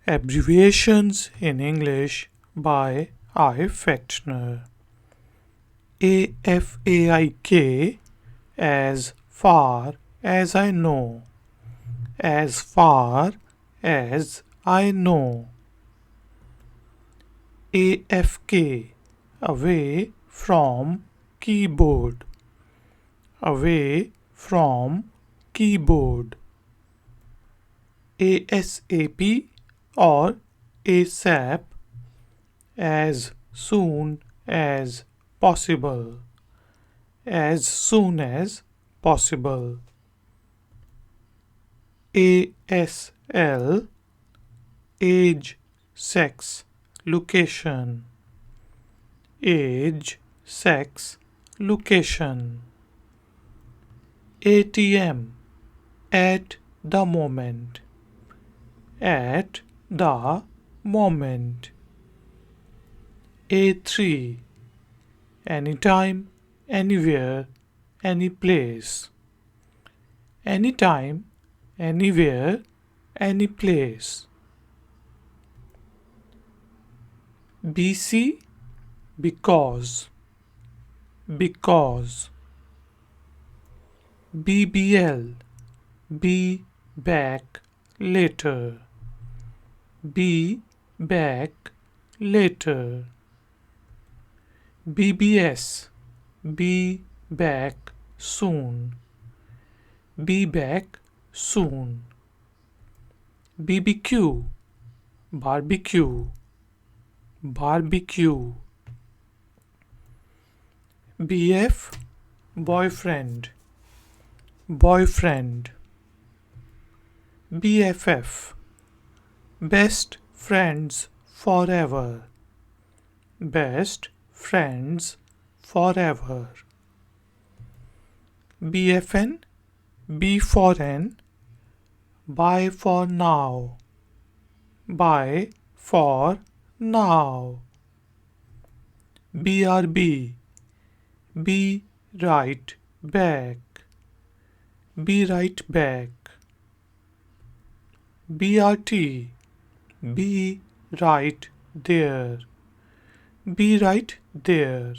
Abbreviations in English by ifactner. AFAIK, as far as I know. As far as I know. AFK, away from keyboard. Away from keyboard. ASAP or ASAP, as soon as possible. As soon as possible. ASL, age, sex, location. Age, sex, location. ATM, at the moment. At the moment. A3, anytime, anywhere, any place. Anytime, anywhere, any place. BC, because. Because. BBL, be back later. Be back later. BBS, be back soon. Be back soon. BBQ, barbecue. Barbecue. BF, boyfriend. Boyfriend. BFF, best friends forever. Best friends forever. BFN, B for N, bye for now. Bye for now. BRB, be right back. Be right back. BRT, be right there. Be right there.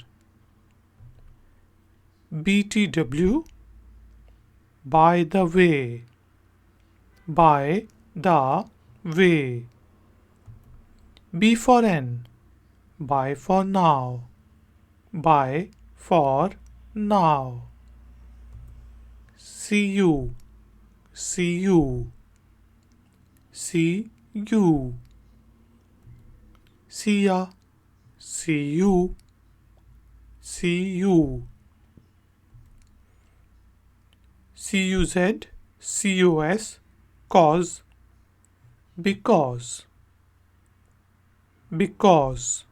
BTW, by the way. By the way. B for N, bye for now. Bye for now. See you. See you. See you. See ya. See you. See you. CUZ, COS, cause, because. Because.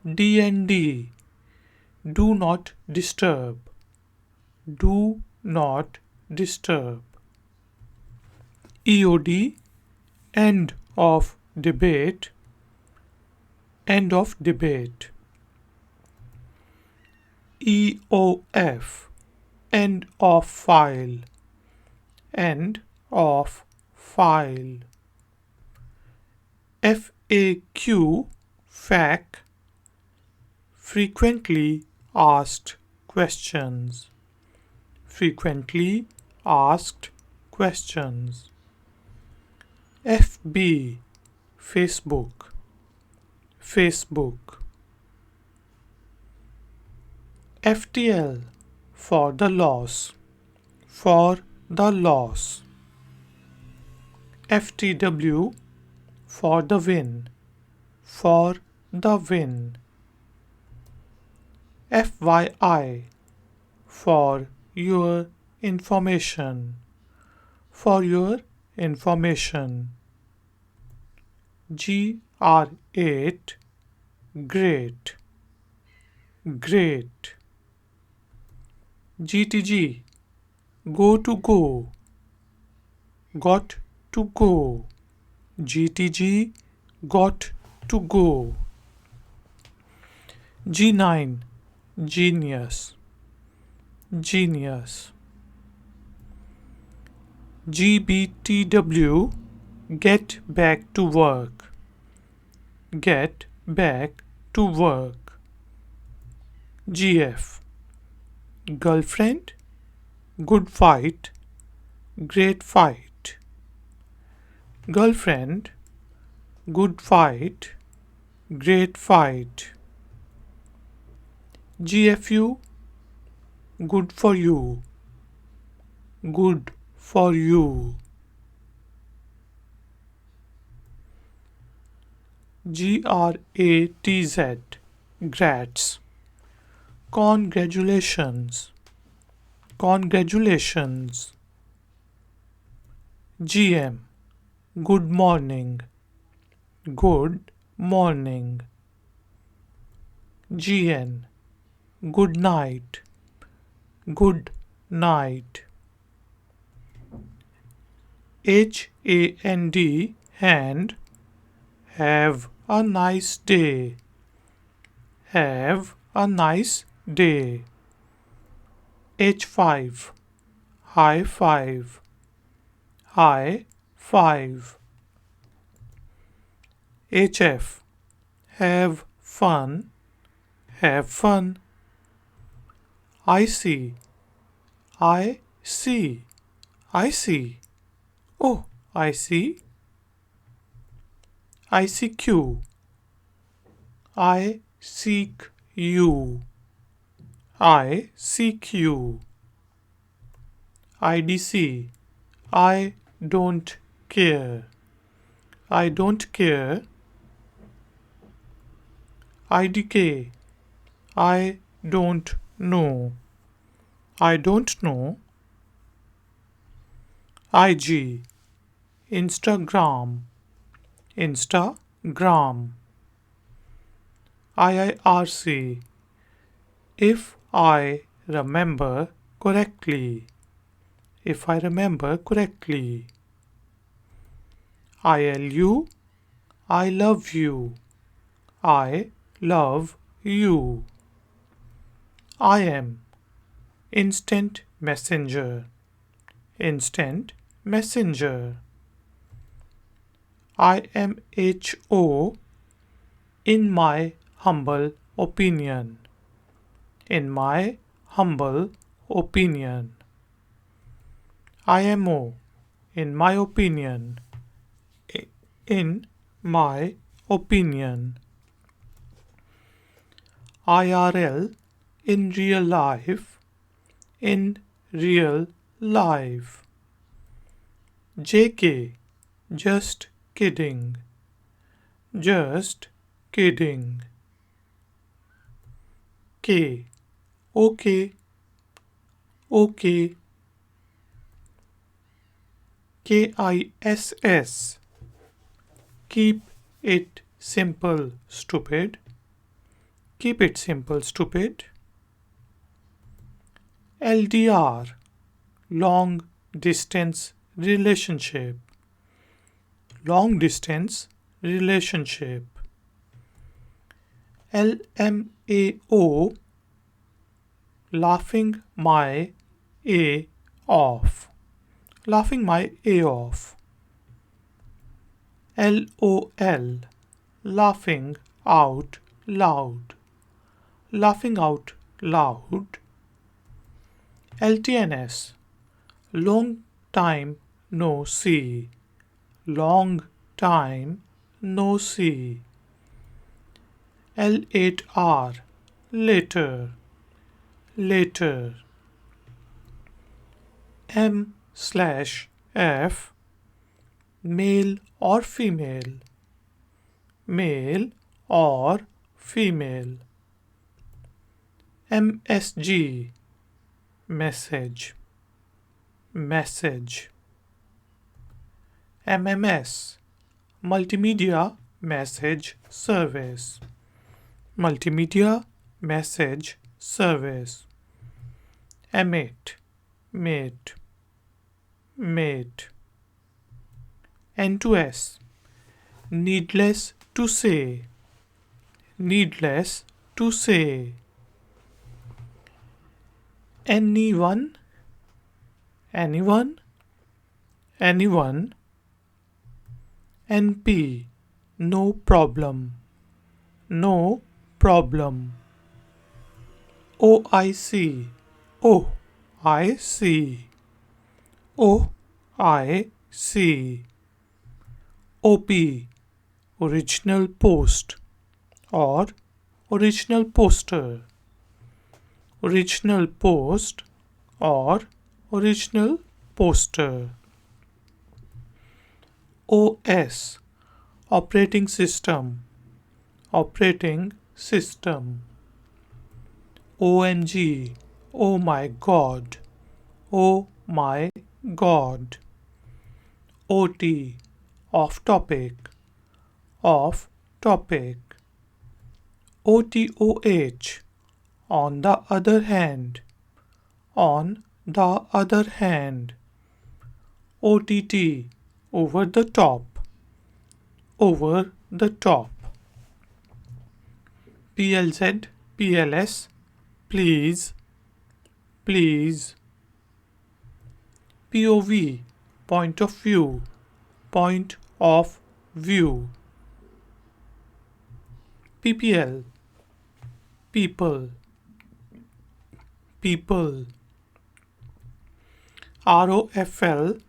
DND, do not disturb. Do not disturb. EOD, end of debate. End of debate. EOF, end of file. End of file. FAQ, FAQ, frequently asked questions. Frequently asked questions. FB, Facebook. Facebook. FTL, for the loss. For the loss. FTW, for the win. For the win. FYI, for your information. For your information. GR8, great. Great. GTG, go to go. Got to go. GTG, got to go. G9, genius. Genius. GBTW, Get back to work. Get back to work. GF. Girlfriend. Good fight. Great fight. Girlfriend. Good fight. Great fight. GFU. Good for you. Good for you. GRATZ. Gratz. Congratulations. Congratulations. GM. Good morning. Good morning. GN. Good night. Good night. HAND. Hand. Have a nice day. Have a nice day. H5. High five. High five. HF. Have fun. Have fun. I see. I see. I see. Oh, I see. ICQ. I seek you. I seek you. IDC. I don't care. I don't care. IDK. I don't know. I don't know. IG. Instagram. Instagram. IIRC. If I remember correctly. If I remember correctly. ILU. I love you. I love you. IM. Instant messenger. Instant messenger. IMHO. In my humble opinion. In my humble opinion. IMO. In my opinion. In my opinion. IRL. In real life. In real life. JK. Just kidding. Just kidding. K. Okay. Okay. KISS. Keep it simple, stupid. Keep it simple, stupid. LDR. Long distance relationship. Long distance relationship. LMAO. Laughing my A off. Laughing my A off. LOL. Laughing out loud. Laughing out loud. LTNS. Long time no see. Long time no see. L8R. Later. Later. M/F. Male or female. Male or female. MSG. Message. Message. MMS. Multimedia Message Service. Multimedia Message Service. M8. Mate. Mate. N2S. Needless to say. Needless to say. Anyone. Anyone. Anyone. NP, no problem, no problem. OIC, oh, I see, oh, I see. OP, original post or original poster, original post or original poster. OS, operating system, operating system. OMG, oh my god, oh my god. OT, off topic, off topic. OTOH, on the other hand, on the other hand. OTT, over the top, over the top. PLZ, PLS, please, please. POV, point of view, point of view. PPL, people, people. ROFL,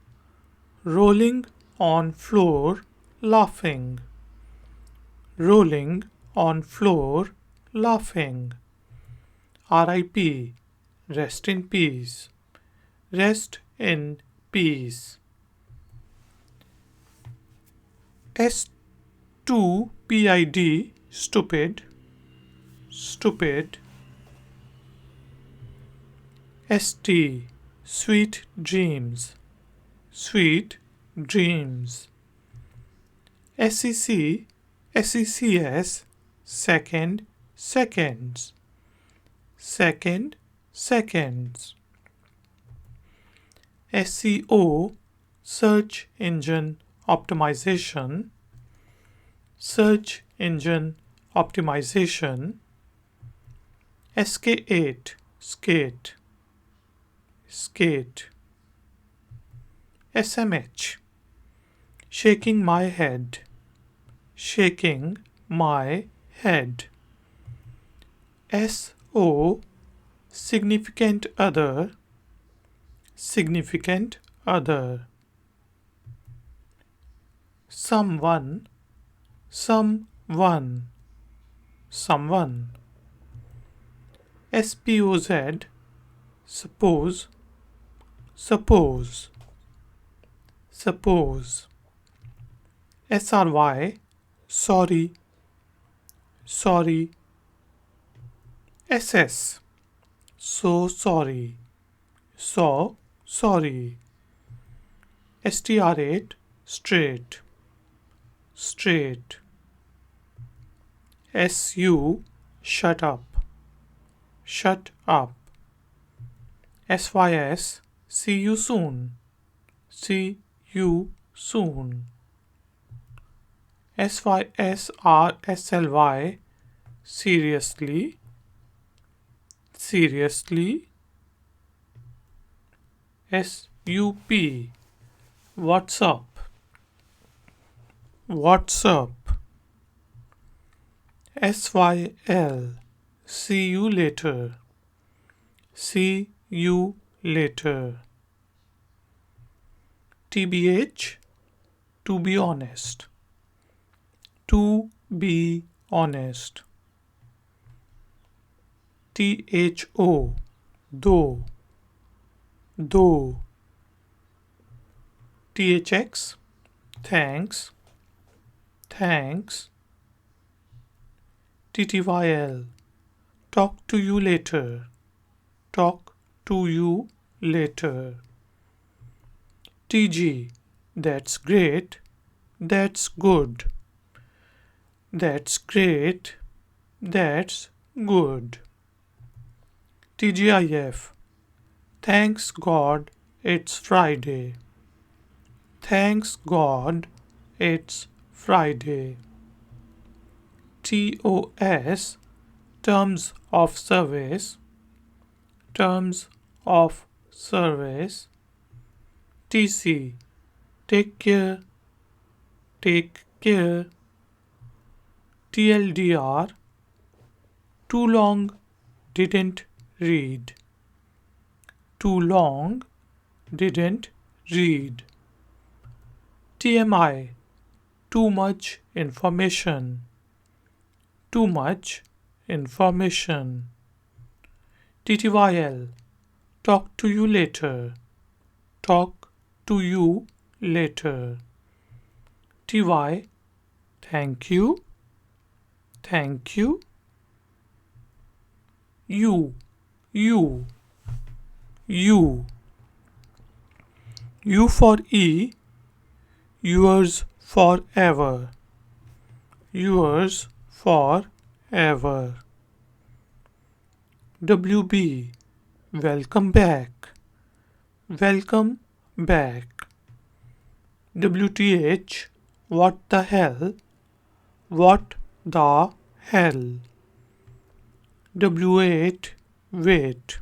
rolling on floor, laughing, rolling on floor, laughing. RIP, rest in peace, rest in peace. S2PID, stupid, stupid. ST, sweet dreams, sweet dreams. SEC, SECS, second, seconds, second, seconds. SEO, search engine optimization, search engine optimization. SK8, skate, skate. SMH, shaking my head, shaking my head. SO, significant other, significant other. Someone, someone, someone. SPOZ, suppose, suppose, suppose. SRY, sorry, sorry. SS, so sorry, so sorry. STR8, straight, straight. SU, shut up, shut up. SYS, see you soon, see you soon. SYSRSLY, seriously, seriously. SUP, what's up, what's up. SYL, see you later, see you later. TBH, to be honest, to be honest. THO, though, though. THX, thanks, thanks. TTYL, talk to you later, talk to you later. TG, that's great, that's good, that's great, that's good. TGIF, thanks God it's Friday, thanks God it's Friday. TOS, terms of service, terms of service. TC, take care, take care. TLDR, too long, didn't read. Too long, didn't read. TMI, too much information. Too much information. TTYL, talk to you later. Talk to you later. TY, thank you. Thank you. You. You for E, yours forever. Yours forever. WB, welcome back. Welcome back. WTH, what the hell? What the hell? W8, wait.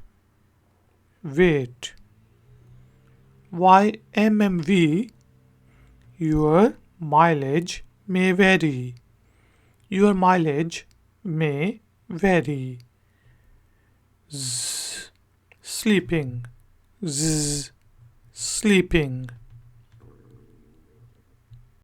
Wait. YMMV, your mileage may vary. Your mileage may vary. Z, sleeping. Z, sleeping.